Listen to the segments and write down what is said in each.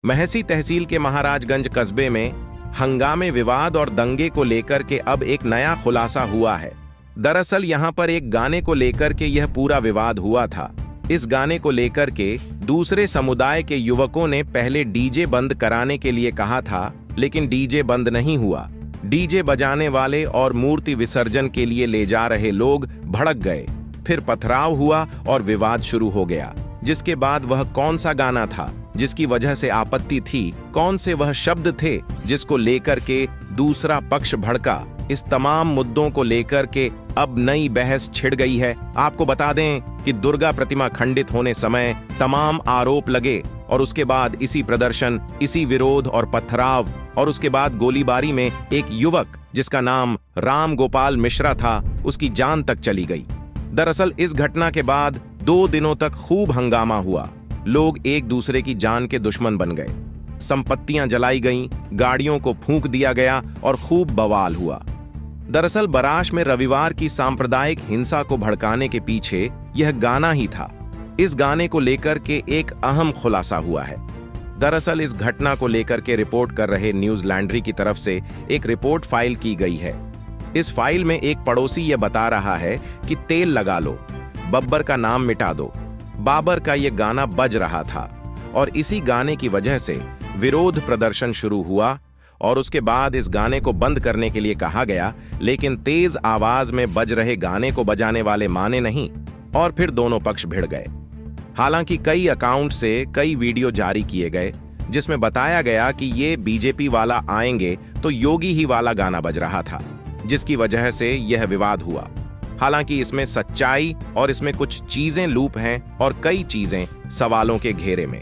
महसी तहसील के महाराजगंज कस्बे में हंगामे, विवाद और दंगे को लेकर के अब एक नया खुलासा हुआ है। दरअसल यहां पर एक गाने को लेकर के यह पूरा विवाद हुआ था। इस गाने को लेकर के दूसरे समुदाय के युवकों ने पहले डीजे बंद कराने के लिए कहा था, लेकिन डीजे बंद नहीं हुआ। डीजे बजाने वाले और मूर्ति विसर्जन के लिए ले जा रहे लोग भड़क गए। फिर पथराव हुआ और विवाद शुरू हो गया, जिसके बाद वह कौन सा गाना था जिसकी वजह से आपत्ति थी, कौन से वह शब्द थे जिसको लेकर के दूसरा पक्ष भड़का, इस तमाम मुद्दों को लेकर के अब नई बहस छिड़ गई है। आपको बता दें कि दुर्गा प्रतिमा खंडित होने समय तमाम आरोप लगे और उसके बाद इसी प्रदर्शन, इसी विरोध और पथराव और उसके बाद गोलीबारी में एक युवक जिसका नाम राम गोपाल मिश्रा था, उसकी जान तक चली गई। दरअसल इस घटना के बाद 2 दिनों तक खूब हंगामा हुआ। लोग एक दूसरे की जान के दुश्मन बन गए। संपत्तियां जलाई गईं, गाड़ियों को फूंक दिया गया और खूब बवाल हुआ। दरअसल बराश में रविवार की सांप्रदायिक हिंसा को भड़काने के पीछे यह गाना ही था। इस गाने को लेकर के एक अहम खुलासा हुआ है। दरअसल इस घटना को लेकर के रिपोर्ट कर रहे न्यूज लॉन्ड्री की तरफ से एक रिपोर्ट फाइल की गई है। इस फाइल में एक पड़ोसी यह बता रहा है कि तेल लगा लो, बब्बर का नाम मिटा दो। बाबर का यह गाना बज रहा था और इसी गाने की वजह से विरोध प्रदर्शन शुरू हुआ और उसके बाद इस गाने को बंद करने के लिए कहा गया, लेकिन तेज आवाज में बज रहे गाने को बजाने वाले माने नहीं और फिर दोनों पक्ष भिड़ गए। हालांकि कई अकाउंट से कई वीडियो जारी किए गए जिसमें बताया गया कि ये बीजेपी वाला आएंगे तो योगी ही वाला गाना बज रहा था, जिसकी वजह से यह विवाद हुआ। हालांकि इसमें सच्चाई और इसमें कुछ चीजें लूप हैं और कई चीजें सवालों के घेरे में।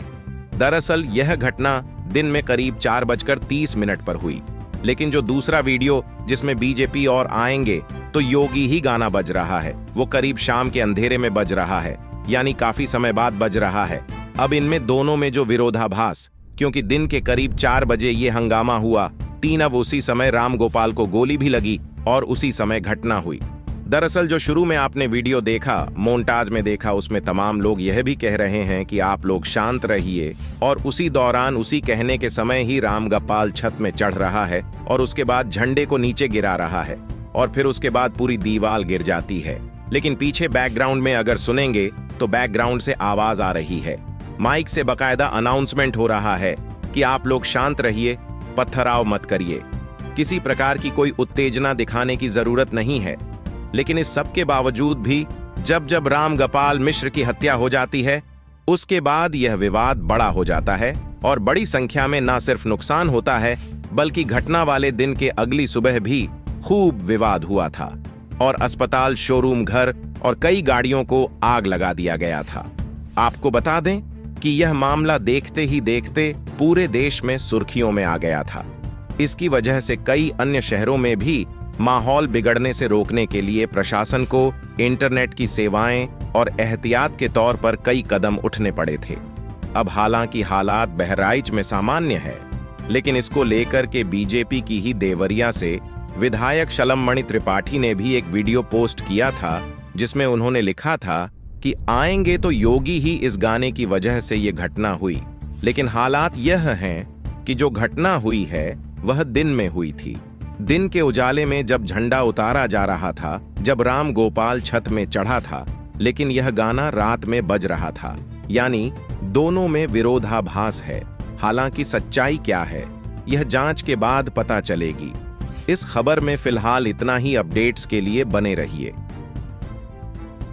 दरअसल यह घटना दिन में करीब 4:30 पर हुई, लेकिन जो दूसरा वीडियो जिसमें बीजेपी और आएंगे तो योगी ही गाना बज रहा है, वो करीब शाम के अंधेरे में बज रहा है, यानी काफी समय बाद बज रहा है। अब इनमें दोनों में जो विरोधाभास, क्योंकि दिन के करीब 4 बजे ये हंगामा हुआ, 3 अब उसी समय राम गोपाल को गोली भी लगी और उसी समय घटना हुई। दरअसल जो शुरू में आपने वीडियो देखा, मोन्टाज में देखा, उसमें तमाम लोग यह भी कह रहे हैं कि आप लोग शांत रहिए और उसी दौरान उसी कहने के समय ही राम गोपाल छत में चढ़ रहा है और उसके बाद झंडे को नीचे गिरा रहा है और फिर उसके बाद पूरी दीवार गिर जाती है। लेकिन पीछे बैकग्राउंड में अगर सुनेंगे तो बैकग्राउंड से आवाज आ रही है, माइक से बकायदा अनाउंसमेंट हो रहा है कि आप लोग शांत रहिए, पथराव मत करिए, किसी प्रकार की कोई उत्तेजना दिखाने की जरूरत नहीं है। लेकिन इस सब के बावजूद भी जब जब राम गोपाल मिश्र की हत्या हो जाती है, उसके बाद यह विवाद बड़ा हो जाता है और बड़ी संख्या में न सिर्फ नुकसान होता है, बल्कि घटना वाले दिन के अगली सुबह भी खूब विवाद हुआ था और अस्पताल, शोरूम, घर और कई गाड़ियों को आग लगा दिया गया था। आपको बता दें कि यह मामला देखते ही देखते पूरे देश में सुर्खियों में आ गया था। इसकी वजह से कई अन्य शहरों में भी माहौल बिगड़ने से रोकने के लिए प्रशासन को इंटरनेट की सेवाएं और एहतियात के तौर पर कई कदम उठने पड़े थे। अब हालांकि हालात बहराइच में सामान्य है, लेकिन इसको लेकर के बीजेपी की ही देवरिया से विधायक शलममणि त्रिपाठी ने भी एक वीडियो पोस्ट किया था, जिसमें उन्होंने लिखा था कि आएंगे तो योगी ही इस गाने की वजह से ये घटना हुई। लेकिन हालात यह हैं कि जो घटना हुई है वह दिन में हुई थी। दिन के उजाले में जब झंडा उतारा जा रहा था, जब राम गोपाल छत में चढ़ा था, लेकिन यह गाना रात में बज रहा था, यानी दोनों में विरोधाभास है। हालांकि सच्चाई क्या है यह जांच के बाद पता चलेगी। इस खबर में फिलहाल इतना ही। अपडेट्स के लिए बने रहिए।